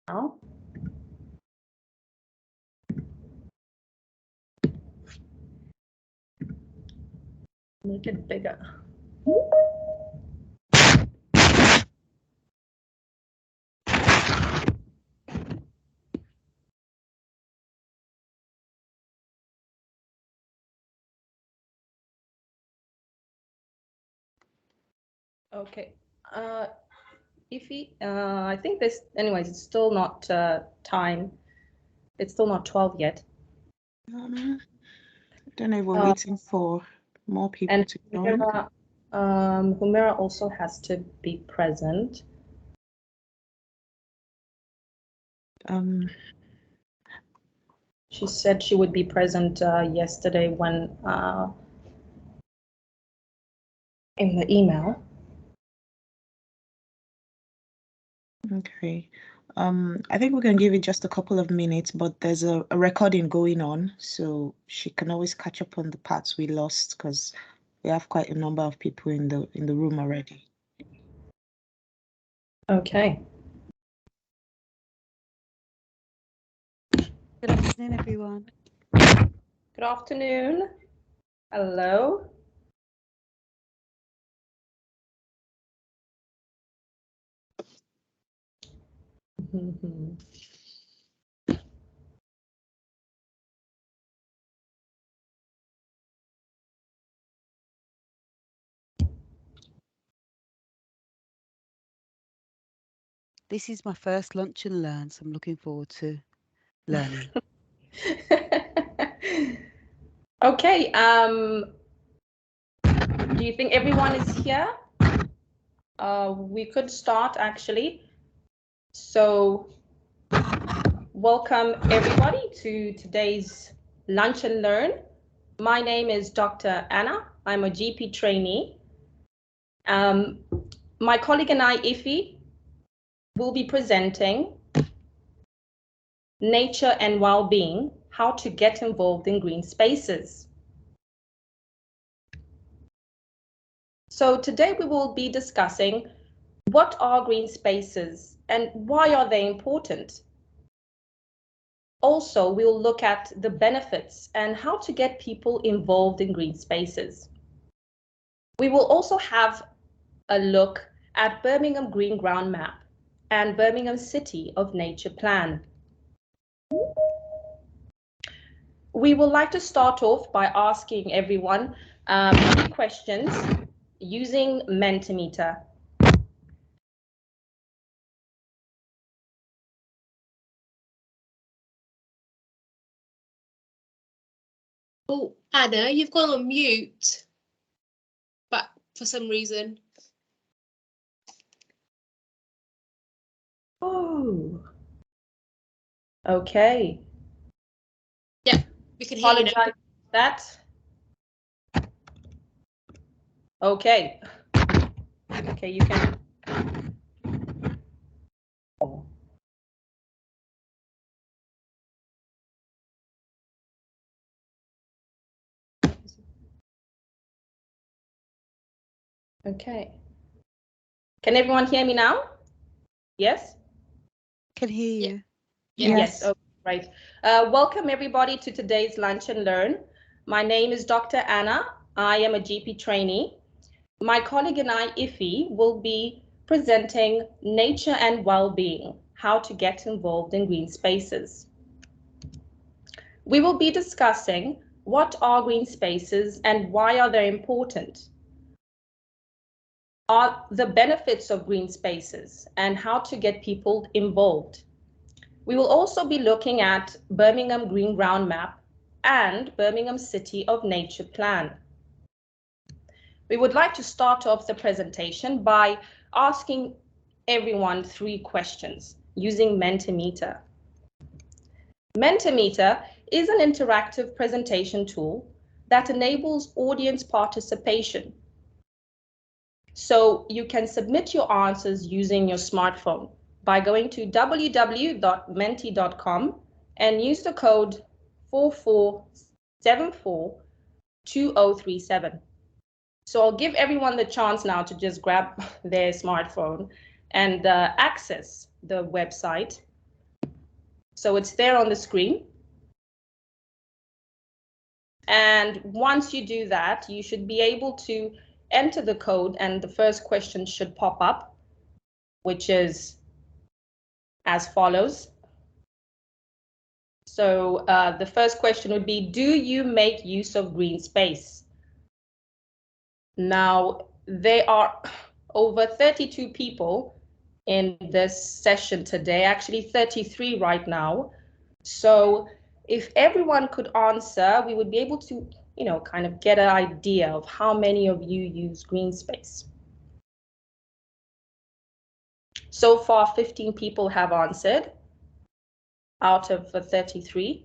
now. Make it bigger. Okay. Ify, I think this, anyways, it's still not time. It's still not 12 yet. I don't know, we're waiting for more people And to join. Humira also has to be present. She said she would be present yesterday when in the email. Okay. I think we can give it just a couple of minutes, but there's a recording going on, so she can always catch up on the parts we lost because we have quite a number of people in the room already. Okay. Good afternoon, everyone. Good afternoon. Hello. This is my first lunch and learn, so I'm looking forward to learning. Okay. Do you think everyone is here? We could start actually. So welcome everybody to today's Lunch and Learn. My name is Dr. Anna. I'm a GP trainee. My colleague and I, Ify, will be presenting Nature and Wellbeing, how to get involved in green spaces. So today we will be discussing what are green spaces and why are they important? Also, we'll look at the benefits and how to get people involved in green spaces. We will also have a look at Birmingham Green ground map and Birmingham City of Nature plan. We would like to start off by asking everyone 3 questions using Mentimeter. Oh, Anna, you've gone on mute, but for some reason. Oh, okay. Yeah, we can hear you now. Apologize for that. Okay. Okay, you can. Okay. Can everyone hear me now? Yes? Can hear you. Yeah. Yes. Okay, right. Welcome everybody to today's Lunch and Learn. My name is Dr. Anna. I am a GP trainee. My colleague and I, Ify, will be presenting Nature and Wellbeing, how to get involved in green spaces. We will be discussing what are green spaces and why are they important? Are the benefits of green spaces and how to get people involved. We will also be looking at Birmingham Green ground map and Birmingham City of Nature plan. We would like to start off the presentation by asking everyone 3 questions using Mentimeter. Mentimeter is an interactive presentation tool that enables audience participation. So you can submit your answers using your smartphone by going to www.menti.com and use the code 44742037. So I'll give everyone the chance now to just grab their smartphone and access the website So it's there on the screen. And once you do that, you should be able to enter the code, and the first question should pop up, which is as follows. So the first question would be, do you make use of green space? Now, there are over 32 people in this session today, actually 33 right now. So if everyone could answer, we would be able to, you know, kind of get an idea of how many of you use green space. So far, 15 people have answered out of the 33.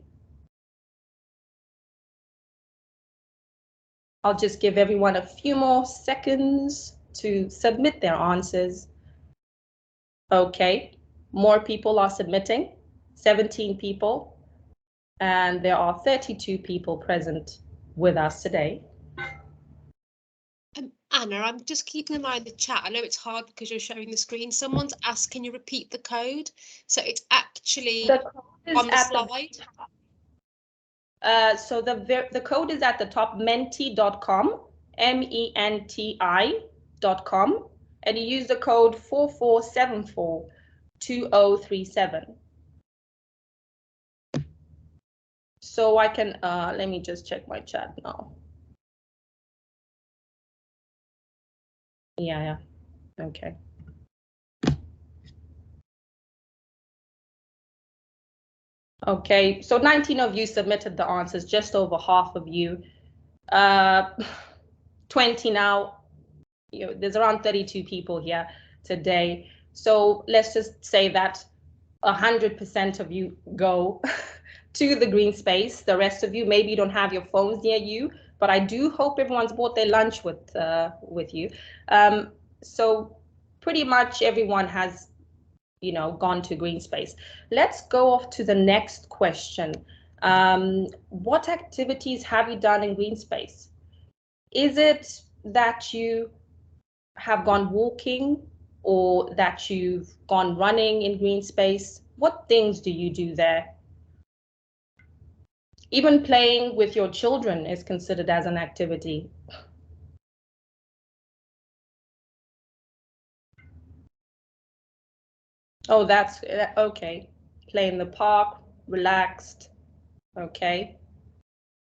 I'll just give everyone a few more seconds to submit their answers. Okay, more people are submitting, 17 people, and there are 32 people present with us today. Anna, I'm just keeping an eye on the chat. I know it's hard because you're showing the screen. Someone's asked, can you repeat the code? So it's actually on the slide. So the code is at the top, menti.com, MENTI.com, and you use the code 44742037. So I can, let me just check my chat now. Yeah, okay. Okay, so 19 of you submitted the answers, just over half of you. 20 now, you know, there's around 32 people here today. So let's just say that 100% of you go to the green space. The rest of you, maybe you don't have your phones near you, but I do hope everyone's brought their lunch with you. So pretty much everyone has, you know, gone to green space. Let's go off to the next question. What activities have you done in green space? Is it that you have gone walking or that you've gone running in green space? What things do you do there? Even playing with your children is considered as an activity. Oh, that's okay. Play in the park, relaxed, okay.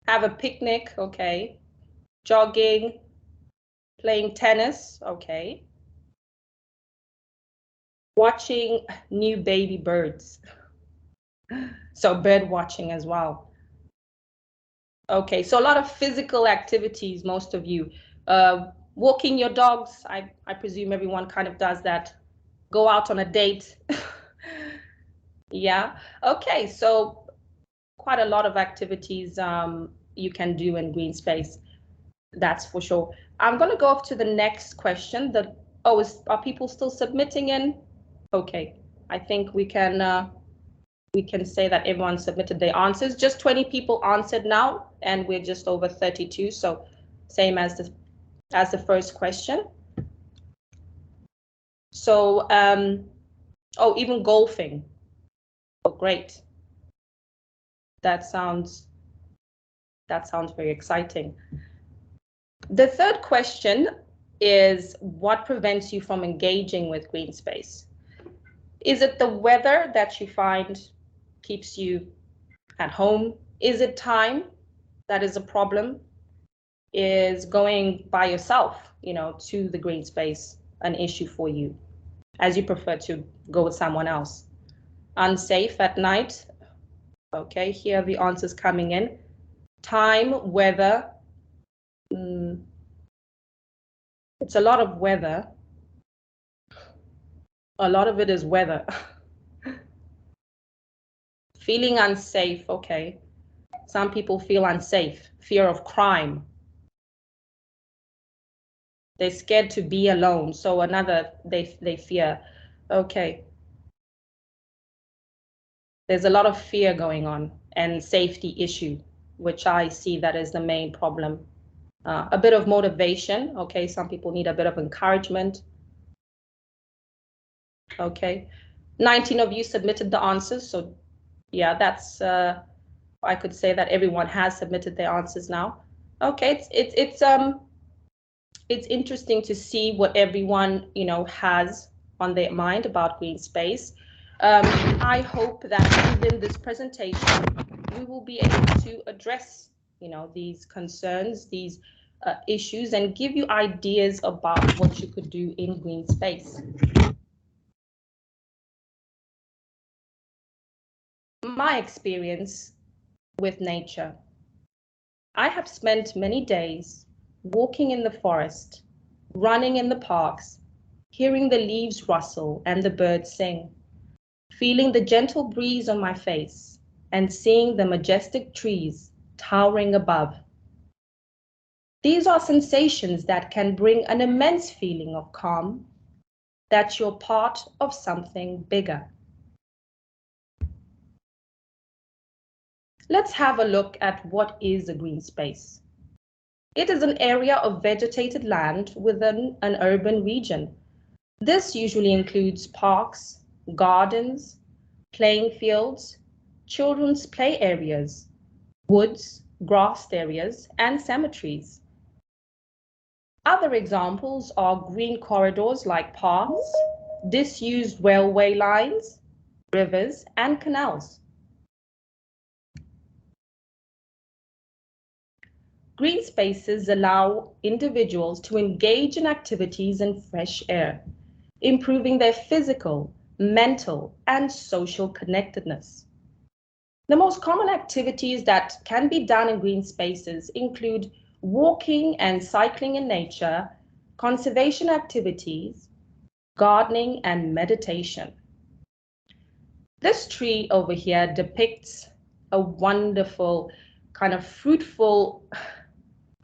Have a picnic, okay. Jogging, playing tennis, okay. Watching new baby birds. So bird watching as well. Okay, so a lot of physical activities, most of you. Walking your dogs, I presume everyone kind of does that. Go out on a date. Yeah, okay, so quite a lot of activities you can do in green space, that's for sure. I'm going to go off to the next question. Are people still submitting in? Okay, I think we can say that everyone submitted their answers. Just 20 people answered now, and we're just over 32, so same as the first question. So, oh, even golfing. Oh, great. That sounds very exciting. The third question is, what prevents you from engaging with green space? Is it the weather that you find keeps you at home? Is it time that is a problem? Is going by yourself, you know, to the green space an issue for you, as you prefer to go with someone else? Unsafe at night? Okay, here are the answers coming in. Time, weather. It's a lot of weather. A lot of it is weather. Feeling unsafe, okay. Some people feel unsafe. Fear of crime. They're scared to be alone, so they fear. Okay. There's a lot of fear going on and safety issue, which I see that is the main problem. A bit of motivation, okay, some people need a bit of encouragement. Okay, 19 of you submitted the answers, so Yeah, that's, I could say that everyone has submitted their answers now. Okay, it's interesting to see what everyone, you know, has on their mind about green space. I hope that within this presentation, we will be able to address, you know, these concerns, these issues, and give you ideas about what you could do in green space. My experience with nature. I have spent many days walking in the forest, running in the parks, hearing the leaves rustle and the birds sing, feeling the gentle breeze on my face, and seeing the majestic trees towering above. These are sensations that can bring an immense feeling of calm, that you're part of something bigger. Let's have a look at what is a green space. It is an area of vegetated land within an urban region. This usually includes parks, gardens, playing fields, children's play areas, woods, grassed areas, and cemeteries. Other examples are green corridors like paths, disused railway lines, rivers, and canals. Green spaces allow individuals to engage in activities in fresh air, improving their physical, mental, and social connectedness. The most common activities that can be done in green spaces include walking and cycling in nature, conservation activities, gardening, and meditation. This tree over here depicts a wonderful, kind of fruitful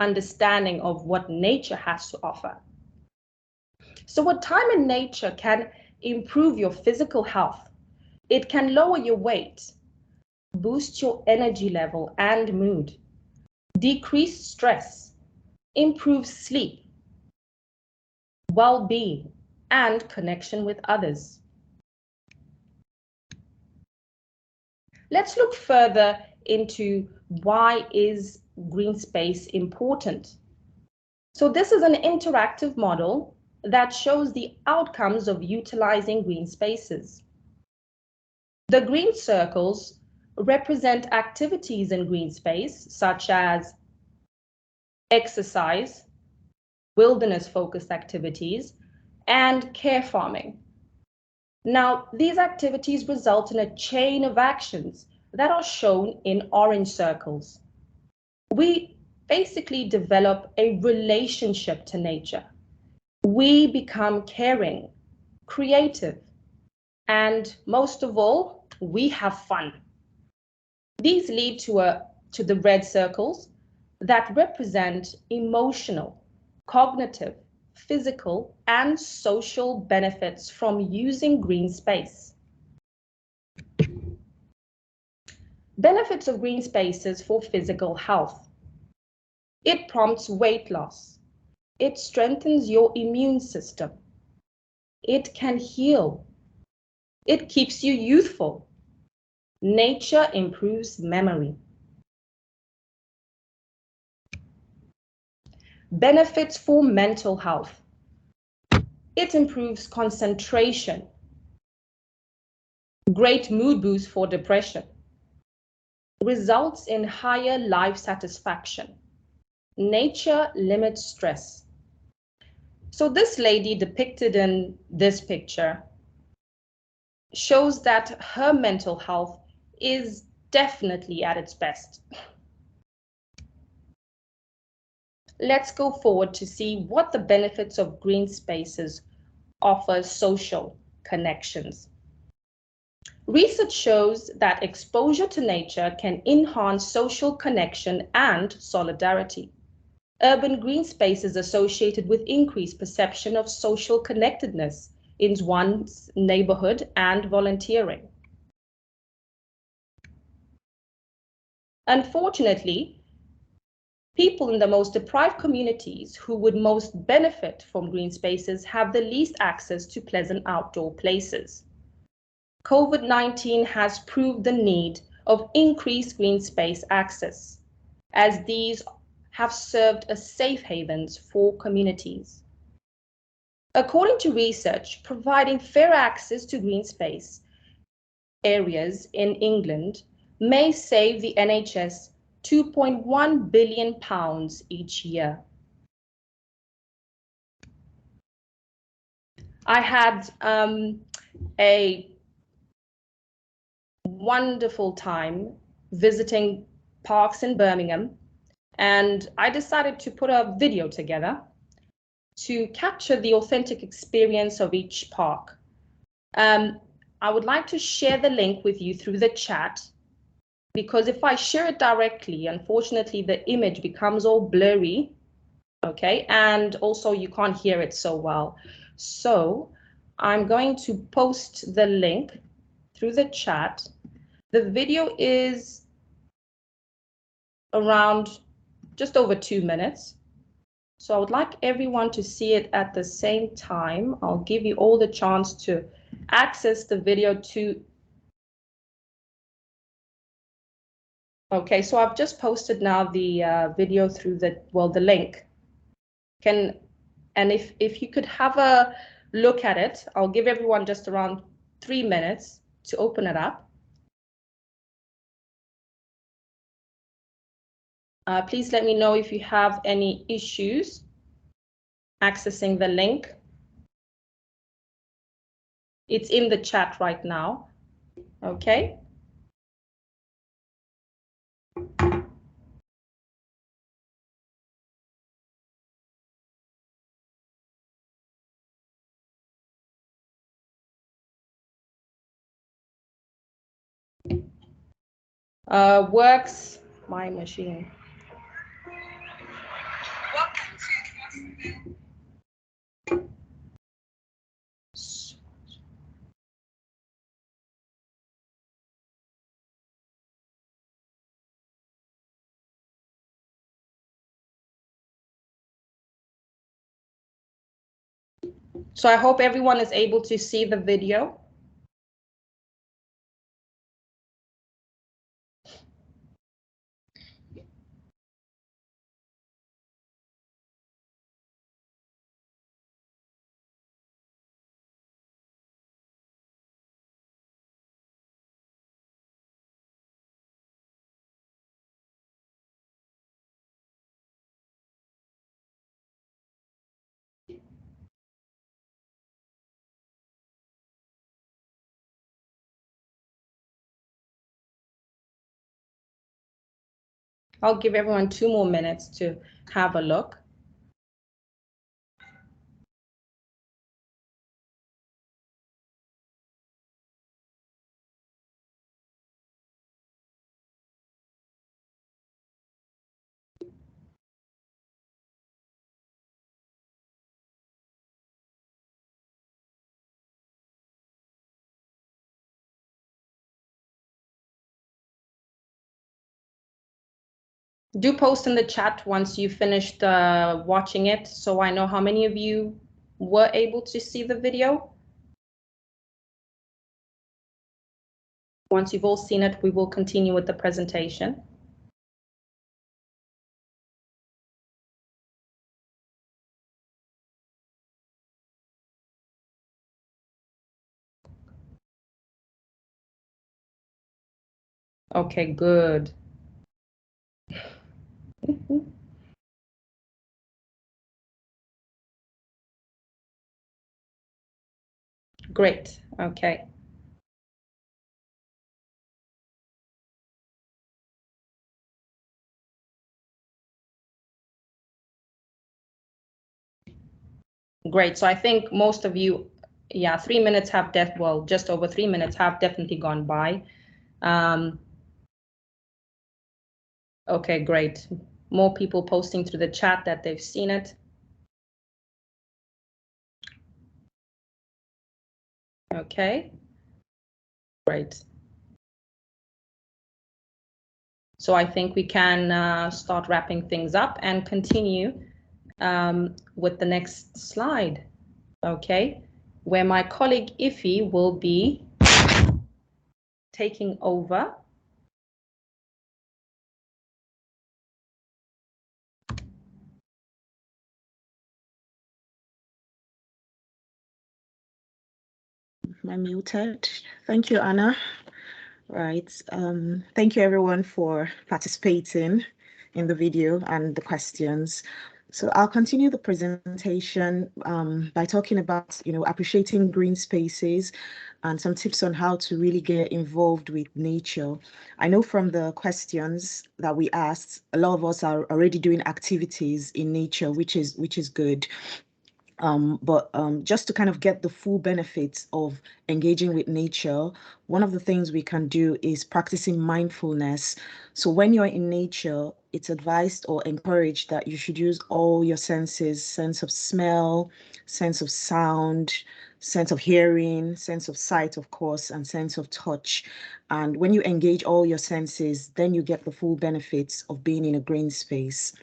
understanding of what nature has to offer. So what time in nature can improve your physical health. It can lower your weight, boost your energy level and mood, decrease stress, improve sleep, well-being, and connection with others. Let's look further into why is green space important. So this is an interactive model that shows the outcomes of utilizing green spaces. The green circles represent activities in green space, such as exercise, wilderness-focused activities, and care farming. Now, these activities result in a chain of actions that are shown in orange circles. We basically develop a relationship to nature. We become caring, creative, and most of all, we have fun. These lead to the red circles that represent emotional, cognitive, physical, and social benefits from using green space. Benefits of green spaces for physical health. It prompts weight loss. It strengthens your immune system. It can heal. It keeps you youthful. Nature improves memory. Benefits for mental health. It improves concentration. Great mood boost for depression. Results in higher life satisfaction. Nature limits stress. So this lady depicted in this picture shows that her mental health is definitely at its best. Let's go forward to see what the benefits of green spaces offer social connections. Research shows that exposure to nature can enhance social connection and solidarity. Urban green space is associated with increased perception of social connectedness in one's neighborhood and volunteering. Unfortunately, people in the most deprived communities who would most benefit from green spaces have the least access to pleasant outdoor places. COVID-19 has proved the need of increased green space access, as these have served as safe havens for communities. According to research, providing fair access to green space areas in England may save the NHS £2.1 billion each year. I had a wonderful time visiting parks in Birmingham, and I decided to put a video together to capture the authentic experience of each park. I would like to share the link with you through the chat, because if I share it directly, unfortunately, the image becomes all blurry, okay? And also you can't hear it so well. So I'm going to post the link through the chat. The video is around just over 2 minutes. So I would like everyone to see it at the same time. I'll give you all the chance to access the video to. Okay, so I've just posted now the video through the link. And if you could have a look at it, I'll give everyone just around 3 minutes to open it up. Please let me know if you have any issues accessing the link. It's in the chat right now, okay? Works my machine. So I hope everyone is able to see the video. I'll give everyone 2 more minutes to have a look. Do post in the chat once you finished watching it, so I know how many of you were able to see the video. Once you've all seen it, we will continue with the presentation. Okay, good. Great, okay. Great, so I think most of you, yeah, 3 minutes have just over 3 minutes have definitely gone by. Okay, great. More people posting through the chat that they've seen it. Okay, great. So I think we can start wrapping things up and continue with the next slide, okay, where my colleague Iffy will be taking over. Am I muted? Thank you, Anna. Right. Thank you everyone for participating in the video and the questions. So I'll continue the presentation by talking about, appreciating green spaces and some tips on how to really get involved with nature. I know from the questions that we asked, a lot of us are already doing activities in nature, which is good. But just to kind of get the full benefits of engaging with nature, one of the things we can do is practicing mindfulness. So when you're in nature, it's advised or encouraged that you should use all your senses, sense of smell, sense of sound, sense of hearing, sense of sight, of course, and sense of touch. And when you engage all your senses, then you get the full benefits of being in a green space.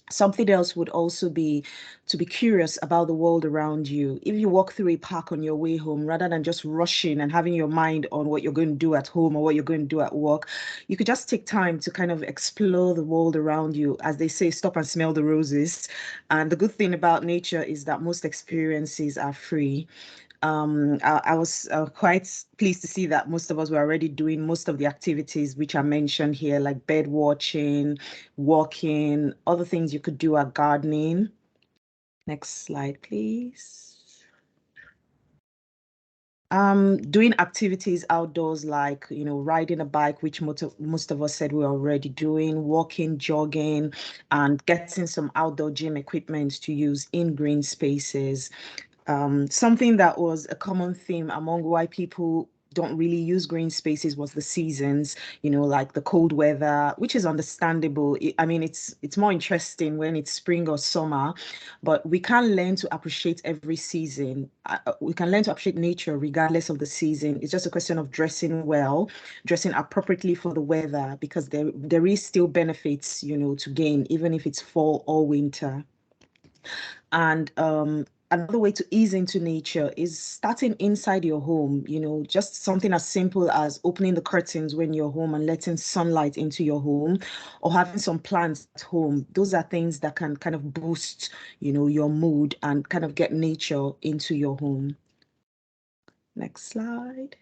Something else would also be to be curious about the world around you. If you walk through a park on your way home, rather than just rushing and having your mind on what you're going to do at home or what you're going to do at work, you could just take time to kind of explore the world around you. As they say, stop and smell the roses. And the good thing about nature is that most experiences are free. I was quite pleased to see that most of us were already doing most of the activities which are mentioned here, like bird watching, walking, other things you could do are gardening. Next slide, please. Doing activities outdoors like, riding a bike, which most of us said we were already doing, walking, jogging, and getting some outdoor gym equipment to use in green spaces. Something that was a common theme among why people don't really use green spaces was the seasons, like the cold weather, which is understandable. I mean, it's more interesting when it's spring or summer, but we can learn to appreciate every season. We can learn to appreciate nature regardless of the season. It's just a question of dressing well, dressing appropriately for the weather, because there is still benefits, to gain, even if it's fall or winter. And another way to ease into nature is starting inside your home, just something as simple as opening the curtains when you're home and letting sunlight into your home, or having some plants at home. Those are things that can kind of boost, your mood and kind of get nature into your home. Next slide.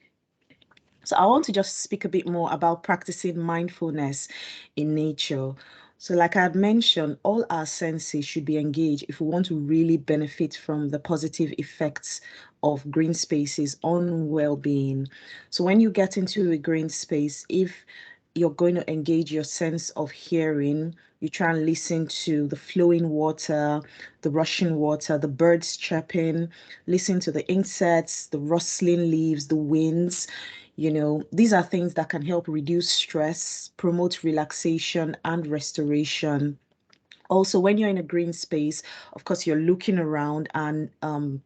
So I want to just speak a bit more about practicing mindfulness in nature. So like I had mentioned, all our senses should be engaged if we want to really benefit from the positive effects of green spaces on well-being. So when you get into a green space, if you're going to engage your sense of hearing, you try and listen to the flowing water, the rushing water, the birds chirping, listen to the insects, the rustling leaves, the winds. These are things that can help reduce stress, promote relaxation and restoration. Also, when you're in a green space, of course, you're looking around, and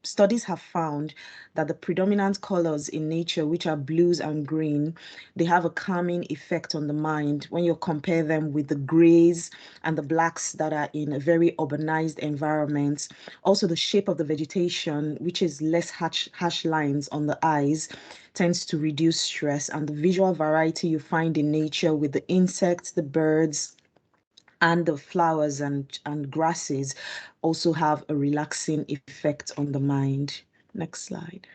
studies have found that the predominant colors in nature, which are blues and green, they have a calming effect on the mind when you compare them with the grays and the blacks that are in a very urbanized environment. Also, the shape of the vegetation, which is less harsh lines on the eyes, tends to reduce stress, and the visual variety you find in nature with the insects, the birds, and the flowers and grasses also have a relaxing effect on the mind. Next slide.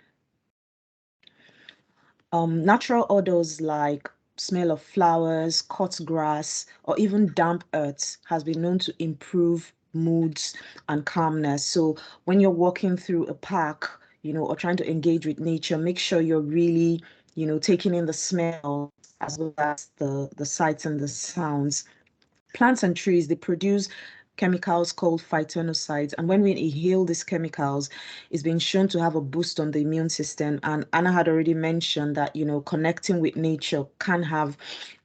Natural odors like smell of flowers, cut grass, or even damp earth has been known to improve moods and calmness. So when you're walking through a park, or trying to engage with nature, make sure you're really, taking in the smell as well as the sights and the sounds. Plants and trees, they produce chemicals called phytonocides, and when we inhale these chemicals, it's been shown to have a boost on the immune system. And Anna had already mentioned that connecting with nature can have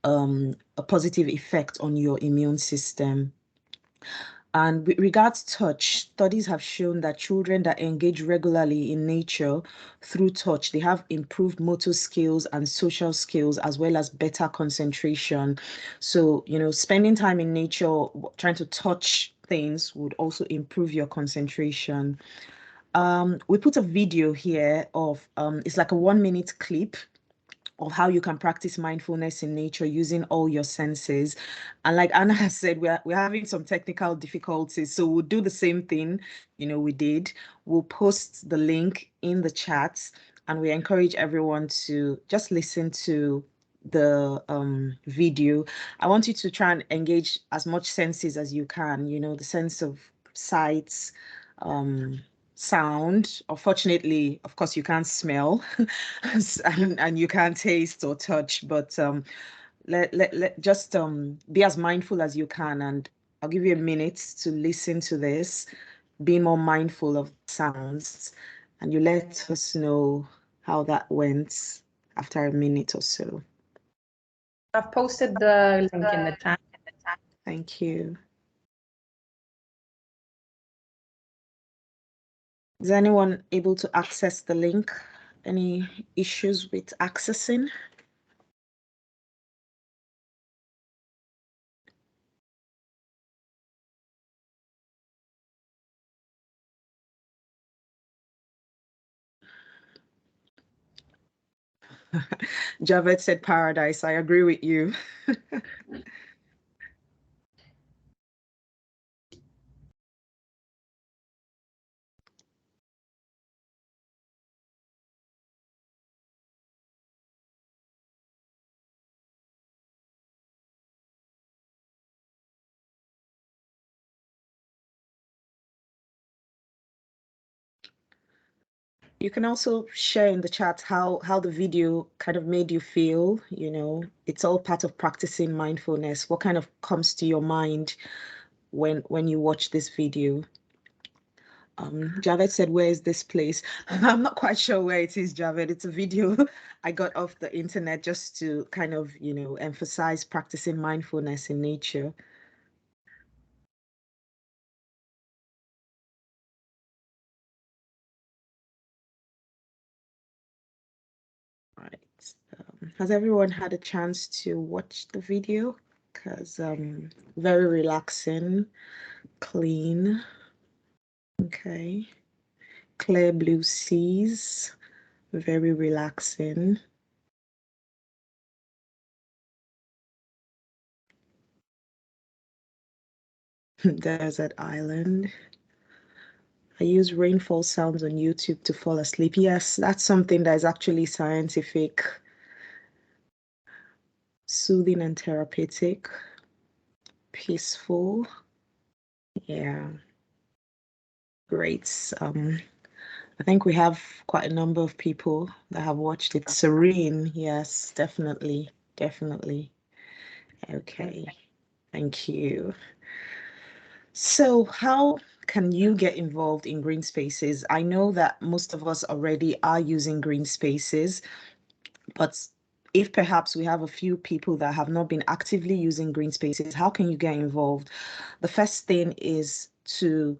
a positive effect on your immune system. And with regards to touch, studies have shown that children that engage regularly in nature through touch, they have improved motor skills and social skills, as well as better concentration. So, spending time in nature, trying to touch things would also improve your concentration. We put a video here of, it's like a 1-minute clip of how you can practice mindfulness in nature using all your senses. And like Anna has said, we're having some technical difficulties. So we'll do the same thing, we did. We'll post the link in the chats, and we encourage everyone to just listen to the video. I want you to try and engage as much senses as you can, the sense of sights, sound. Unfortunately, of course, you can't smell and you can't taste or touch, but let just be as mindful as you can. And I'll give you a minute to listen to this, be more mindful of sounds, and you let us know how that went after a minute or so. I've posted the link in the chat. Thank you. Is anyone able to access the link? Any issues with accessing? Javed said paradise. I agree with you. You can also share in the chat how the video kind of made you feel. It's all part of practicing mindfulness. What kind of comes to your mind when you watch this video? Javed said, where is this place? I'm not quite sure where it is, Javed. It's a video I got off the internet just to kind of, emphasize practicing mindfulness in nature. Right. Has everyone had a chance to watch the video? Because very relaxing, clean. Okay. Clear blue seas, very relaxing. Desert island. I use rainfall sounds on YouTube to fall asleep. Yes, that's something that is actually scientific, soothing and therapeutic, peaceful. Yeah, great. I think we have quite a number of people that have watched it. Serene, yes, definitely, definitely. Okay, thank you. So how can you get involved in green spaces? I know that most of us already are using green spaces, but if perhaps we have a few people that have not been actively using green spaces, how can you get involved? The first thing is to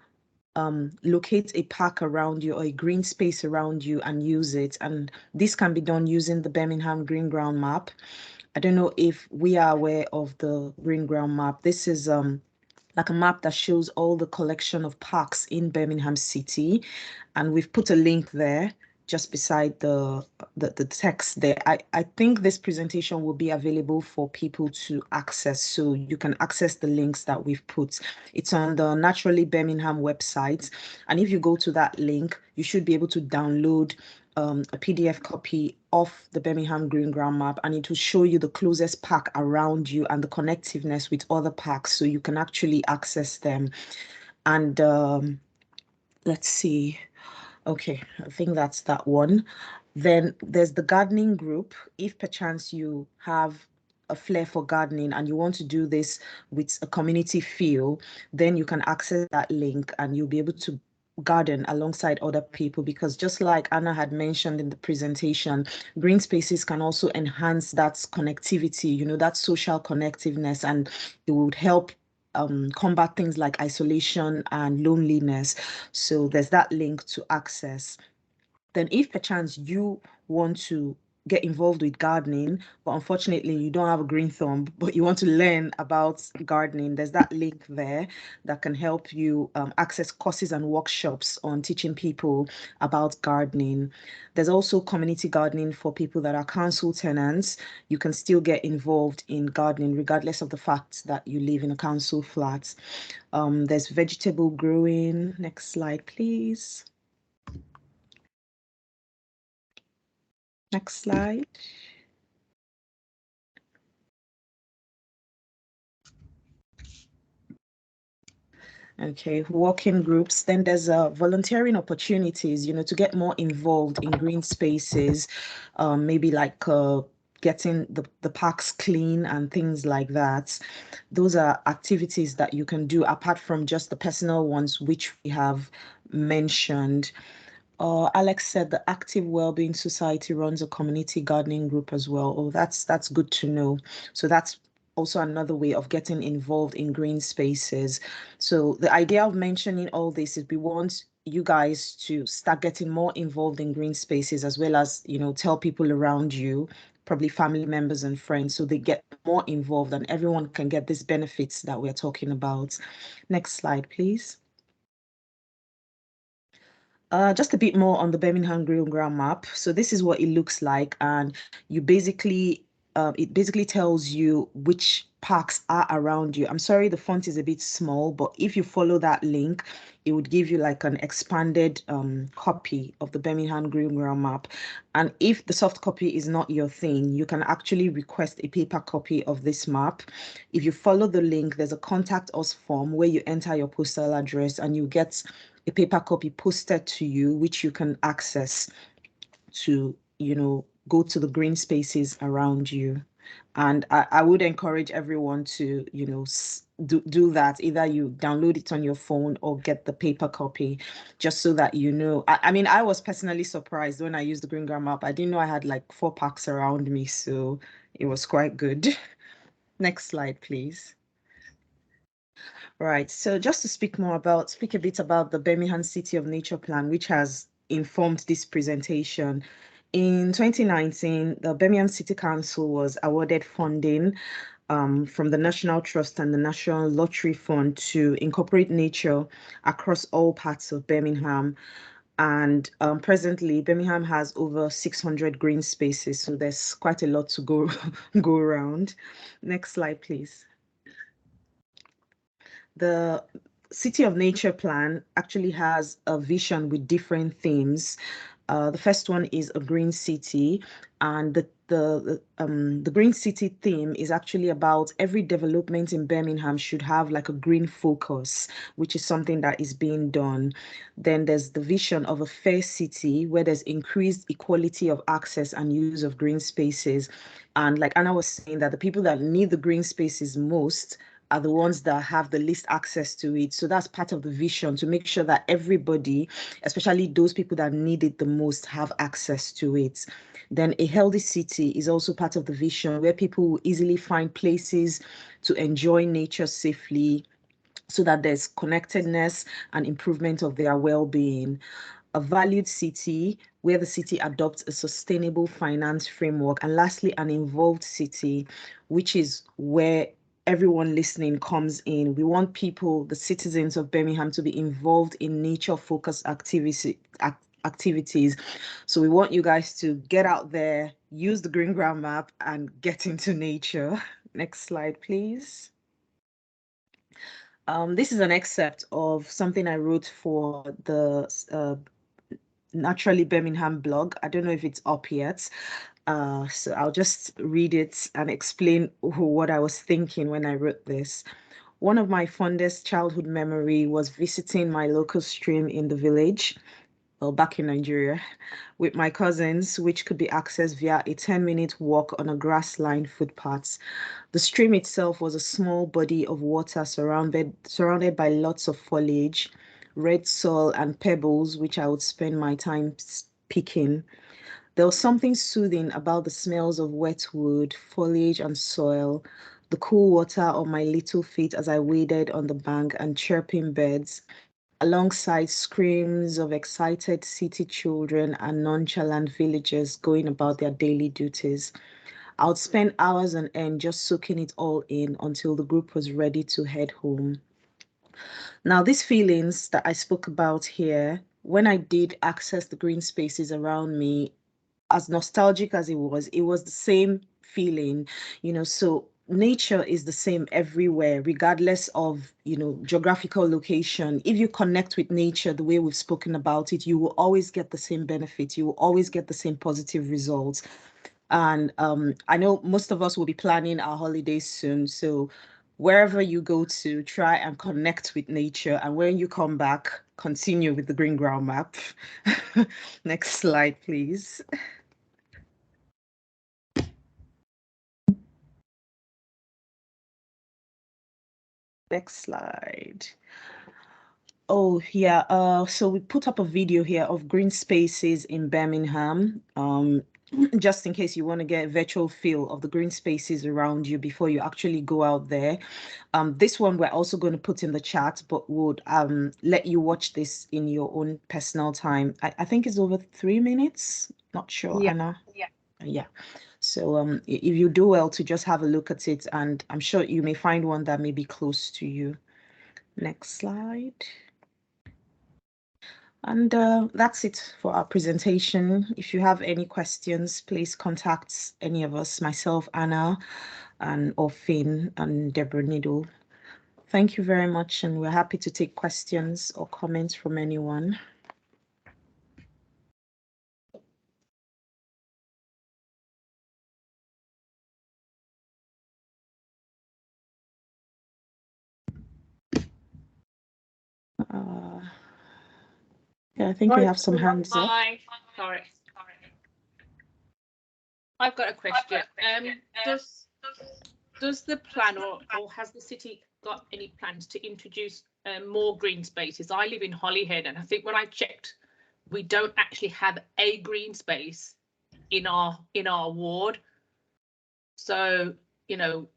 locate a park around you or a green space around you and use it. And this can be done using the Birmingham Green Ground map. I don't know if we are aware of the Green Ground map. This is like a map that shows all the collection of parks in Birmingham City, and we've put a link there just beside the text there. I think this presentation will be available for people to access, so you can access the links that we've put. It's on the Naturally Birmingham website, and if you go to that link, you should be able to download a PDF copy of the Birmingham Green Ground map, and it will show you the closest park around you and the connectiveness with other parks, so you can actually access them. And let's see. Okay, I think that's that one. Then there's the gardening group. If perchance you have a flair for gardening and you want to do this with a community feel, then you can access that link and you'll be able to garden alongside other people, because just like Anna had mentioned in the presentation, green spaces can also enhance that connectivity, that social connectiveness, and it would help combat things like isolation and loneliness. So there's that link to access. Then if perchance you want to get involved with gardening, but unfortunately you don't have a green thumb, but you want to learn about gardening, there's that link there that can help you access courses and workshops on teaching people about gardening. There's also community gardening for people that are council tenants. You can still get involved in gardening regardless of the fact that you live in a council flat. There's vegetable growing. Next slide, please. Next slide. Okay, working groups. Then there's volunteering opportunities, to get more involved in green spaces, maybe like getting the parks clean and things like that. Those are activities that you can do apart from just the personal ones, which we have mentioned. Alex said the Active Wellbeing Society runs a community gardening group as well. Oh, that's good to know. So that's also another way of getting involved in green spaces. So the idea of mentioning all this is we want you guys to start getting more involved in green spaces, as well as, tell people around you, probably family members and friends, so they get more involved and everyone can get these benefits that we're talking about. Next slide, please. Just a bit more on the Birmingham Green ground map. So this is what it looks like, and you basically, it basically tells you which parks are around you. I'm sorry, the font is a bit small, but if you follow that link, it would give you like an expanded copy of the Birmingham Green ground map. And if the soft copy is not your thing, you can actually request a paper copy of this map. If you follow the link, there's a contact us form where you enter your postal address and you get a paper copy posted to you, which you can access to, go to the green spaces around you. And I would encourage everyone to, do that. Either you download it on your phone or get the paper copy, just so that I mean, I was personally surprised when I used the Green Ground Map. I didn't know I had like 4 parks around me, so it was quite good. Next slide, please. Right. So just to speak a bit about the Birmingham City of Nature Plan, which has informed this presentation. In 2019, the Birmingham City Council was awarded funding from the National Trust and the National Lottery Fund to incorporate nature across all parts of Birmingham. And presently, Birmingham has over 600 green spaces, so there's quite a lot to go around. Next slide, please. The City of Nature plan actually has a vision with different themes. The first one is a green city, and the green city theme is actually about every development in Birmingham should have like a green focus, which is something that is being done. Then there's the vision of a fair city where there's increased equality of access and use of green spaces. And like Anna was saying, that the people that need the green spaces most are the ones that have the least access to it. So that's part of the vision, to make sure that everybody, especially those people that need it the most, have access to it. Then a healthy city is also part of the vision, where people will easily find places to enjoy nature safely, so that there's connectedness and improvement of their well-being. A valued city, where the city adopts a sustainable finance framework. And lastly, an involved city, which is where everyone listening comes in. We want people, the citizens of Birmingham, to be involved in nature-focused activities. So we want you guys to get out there, use the Green Ground Map, and get into nature. Next slide, please. This is an excerpt of something I wrote for the Naturally Birmingham blog. I don't know if it's up yet. So I'll just read it and explain what I was thinking when I wrote this. One of my fondest childhood memory was visiting my local stream in the village, well, back in Nigeria, with my cousins, which could be accessed via a 10-minute walk on a grass-lined footpath. The stream itself was a small body of water surrounded by lots of foliage, red soil and pebbles, which I would spend my time picking. There was something soothing about the smells of wet wood, foliage and soil, the cool water on my little feet as I waded on the bank, and chirping birds. alongside screams of excited city children and nonchalant villagers going about their daily duties. I would spend hours on end just soaking it all in until the group was ready to head home. Now, these feelings that I spoke about here, when I did access the green spaces around me, as nostalgic as it was the same feeling, so nature is the same everywhere, regardless of, geographical location. If you connect with nature the way we've spoken about it, you will always get the same benefit. You will always get the same positive results. And I know most of us will be planning our holidays soon. So wherever you go to, try and connect with nature. And when you come back, continue with the green ground map. Next slide, please. Next slide. Oh, yeah. So we put up a video here of green spaces in Birmingham. Just in case you want to get a virtual feel of the green spaces around you before you actually go out there. This one we're also going to put in the chat, but would let you watch this in your own personal time. I think it's over 3 minutes. Not sure, Yeah. Anna. Yeah. So if you do well to just have a look at it, and I'm sure you may find one that may be close to you. Next slide. And that's it for our presentation. If you have any questions, please contact any of us, myself, Anna, or Finn and Deborah Needle. Thank you very much, and we're happy to take questions or comments from anyone. Yeah, I think we have some hands up. Sorry. I've got a question. Does the plan or has the city got any plans to introduce more green spaces? I live in Holyhead, and I think when I checked, we don't actually have a green space in our ward. So,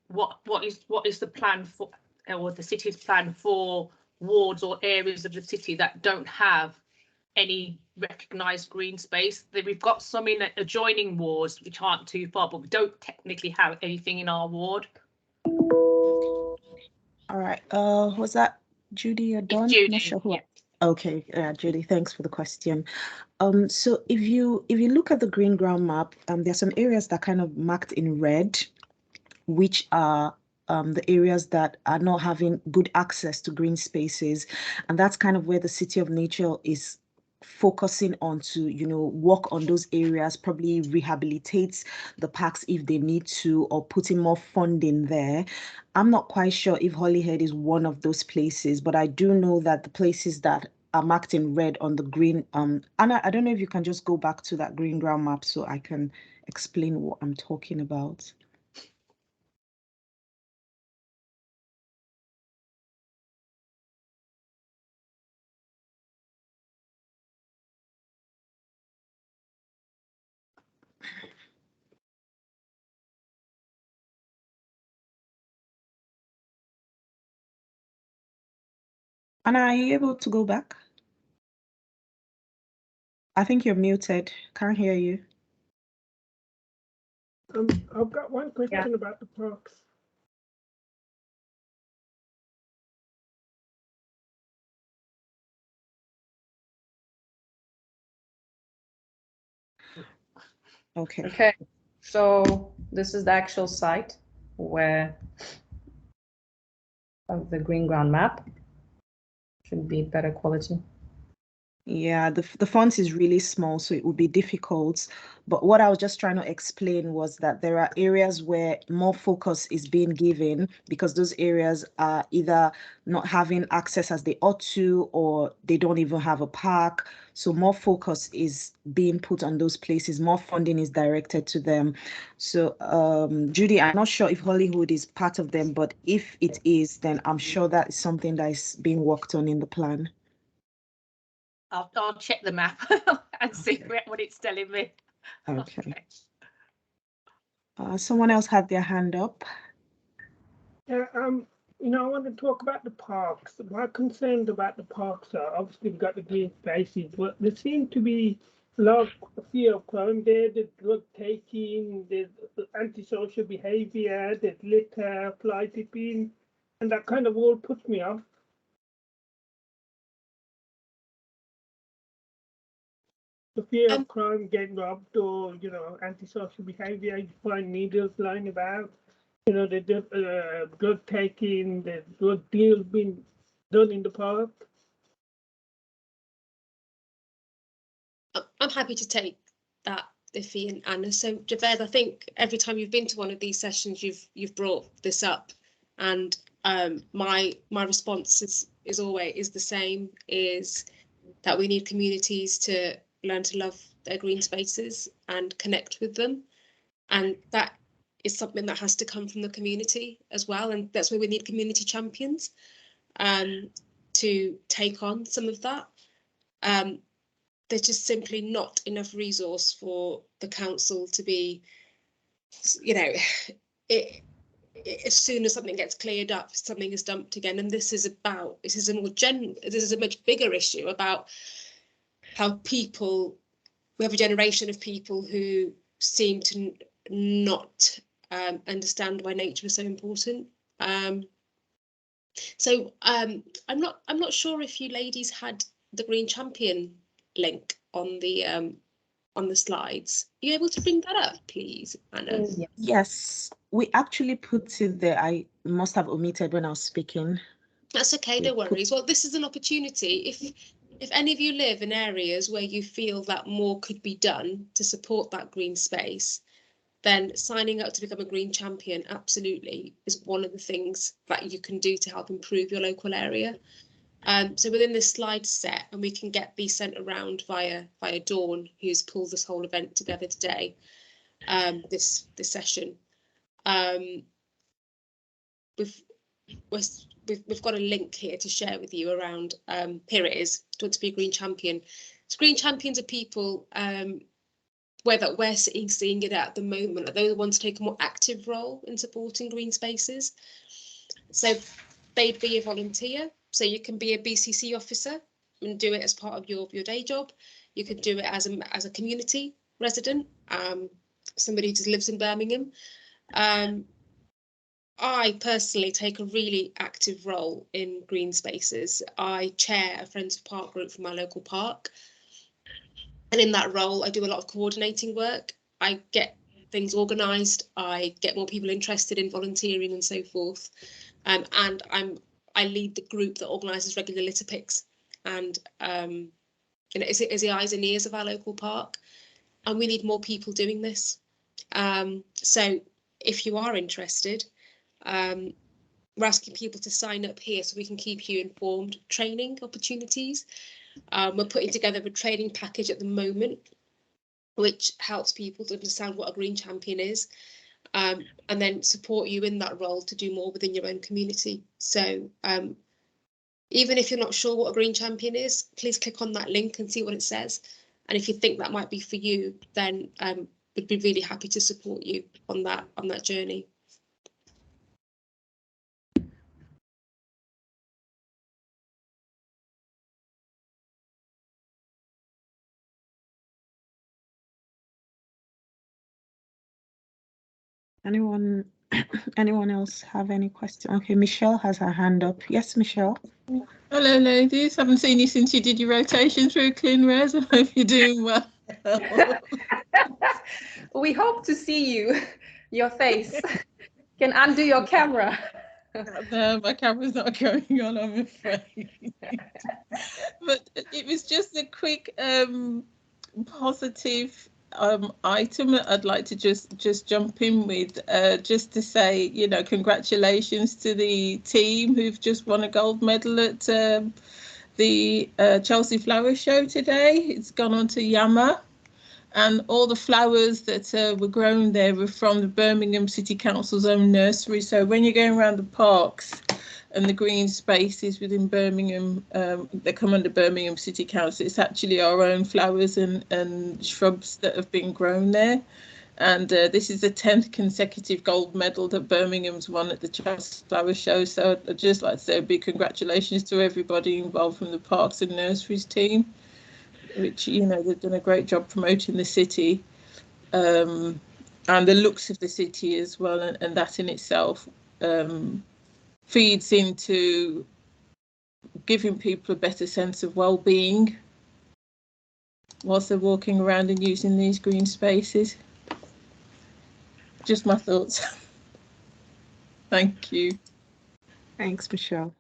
what is the plan for, or the city's plan for wards or areas of the city that don't have any recognised green space? We've got some in adjoining wards which aren't too far, but we don't technically have anything in our ward. All right. Was that Judy or Dawn? Judy. I'm not sure who. Yeah. Okay, Judy, thanks for the question. So if you look at the green ground map, there's some areas that kind of marked in red, which are the areas that are not having good access to green spaces, and that's kind of where the City of Nature is focusing on to, work on those areas, probably rehabilitate the parks if they need to, or putting more funding there. I'm not quite sure if Holyhead is one of those places, but I do know that the places that are marked in red on the green, Anna, I don't know if you can just go back to that green ground map so I can explain what I'm talking about. Anna, are you able to go back? I think you're muted. Can't hear you. I've got one question about the parks. Okay. So this is the actual site where of the green ground map. Should be better quality. Yeah, the font is really small, so it would be difficult. But what I was just trying to explain was that there are areas where more focus is being given because those areas are either not having access as they ought to, or they don't even have a park. So more focus is being put on those places. More funding is directed to them. So, Judy, I'm not sure if Hollywood is part of them, but if it is, then I'm sure that is something that is being worked on in the plan. I'll check the map and see what it's telling me. Okay. Someone else had their hand up. Yeah, I want to talk about the parks. My concerns about the parks are obviously we've got the green spaces, but there seems to be a lot of fear of crime there. There's drug taking, there's antisocial behaviour, there's litter, fly tipping, and that kind of all puts me off. The fear of crime, getting robbed, or antisocial behaviour. You find needles lying about. The drug taking, the drug deals being done in the park. I'm happy to take that, Iffy and Anna. So Javed, I think every time you've been to one of these sessions, you've brought this up, and my response is always the same: is that we need communities to learn to love their green spaces and connect with them, and that is something that has to come from the community as well, and that's where we need community champions to take on some of that. There's just simply not enough resource for the council to be, as soon as something gets cleared up, something is dumped again. And this is a much bigger issue about how we have a generation of people who seem to not understand why nature is so important. So I'm not sure if you ladies had the Green Champion link on the slides. Are you able to bring that up, please, Anna? Yes, we actually put it there. I must have omitted when I was speaking. That's okay, no worries. Well, this is an opportunity. If any of you live in areas where you feel that more could be done to support that green space, then signing up to become a Green Champion absolutely is one of the things that you can do to help improve your local area. So within this slide set, and we can get these sent around via Dawn, who's pulled this whole event together today, this session. We've got a link here to share with you around, here it is, want to be a Green Champion. So Green Champions are people where we're seeing it at the moment, they're the ones to take a more active role in supporting green spaces. So they'd be a volunteer, so you can be a BCC officer and do it as part of your day job. You could do it as a community resident, somebody who just lives in Birmingham. I personally take a really active role in green spaces. I chair a Friends of Park group for my local park. And in that role, I do a lot of coordinating work. I get things organised. I get more people interested in volunteering and so forth. And I lead the group that organises regular litter picks, and is the eyes and ears of our local park. And we need more people doing this. So if you are interested, we're asking people to sign up here so we can keep you informed. Training opportunities. We're putting together a training package at the moment, which helps people to understand what a Green Champion is, and then support you in that role to do more within your own community. So even if you're not sure what a Green Champion is, please click on that link and see what it says. And if you think that might be for you, then we'd be really happy to support you on that journey. Anyone else have any question? Okay, Michelle has her hand up. Yes, Michelle. Hello, ladies. Haven't seen you since you did your rotation through Clean Res. I hope you're doing well. We hope to see your face. Can undo your camera. No, my camera's not going on, I'm afraid. But it was just a quick positive item that I'd like to just jump in with, just to say, congratulations to the team who've just won a gold medal at the Chelsea Flower Show today. It's gone on to Yama, and all the flowers that were grown there were from the Birmingham City Council's own nursery. So when you're going around the parks and the green spaces within Birmingham, they come under Birmingham City Council. It's actually our own flowers and shrubs that have been grown there. And this is the 10th consecutive gold medal that Birmingham's won at the Chas Flower Show. So I'd just like to say a big congratulations to everybody involved from the Parks and Nurseries team, which, you know, they've done a great job promoting the city and the looks of the city as well. And that in itself feeds into giving people a better sense of well-being whilst they're walking around and using these green spaces. Just my thoughts. Thank you. Thanks, Michelle.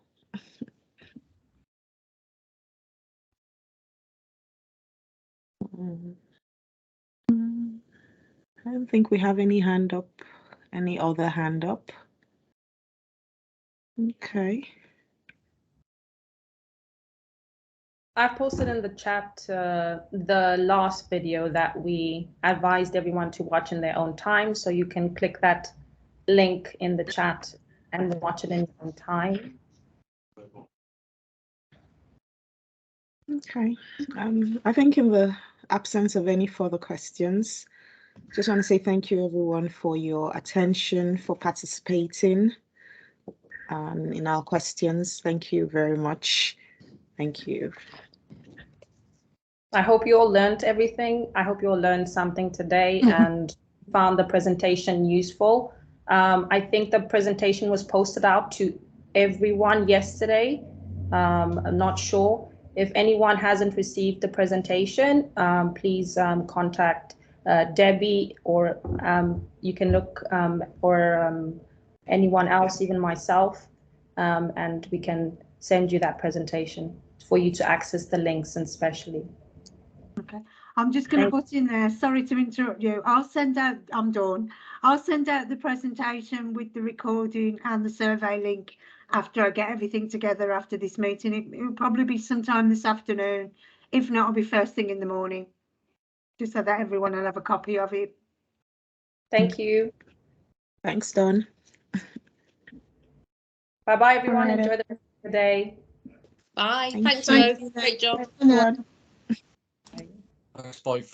I don't think we have any other hand up. Okay. I posted in the chat the last video that we advised everyone to watch in their own time. So you can click that link in the chat and watch it in your own time. Okay. I think in the absence of any further questions, just want to say thank you everyone for your attention, for participating in our questions. Thank you very much. Thank you. I hope you all learned everything. I hope you all learned something today and found the presentation useful. I think the presentation was posted out to everyone yesterday. I'm not sure. If anyone hasn't received the presentation, please contact Debbie, or you can look for anyone else, even myself, and we can send you that presentation for you to access the links, and especially. Okay, I'm just going to put in there, sorry to interrupt you, I'll send out, I'm done, I'll send out the presentation with the recording and the survey link after I get everything together after this meeting. It will probably be sometime this afternoon, if not, it'll be first thing in the morning, just so that everyone will have a copy of it. Thank you. Thanks, Dawn. Bye-bye, everyone. All right. Enjoy the rest of the day. Bye. Thank Thanks, you. Mo. Great job. Everyone. Thanks, bye.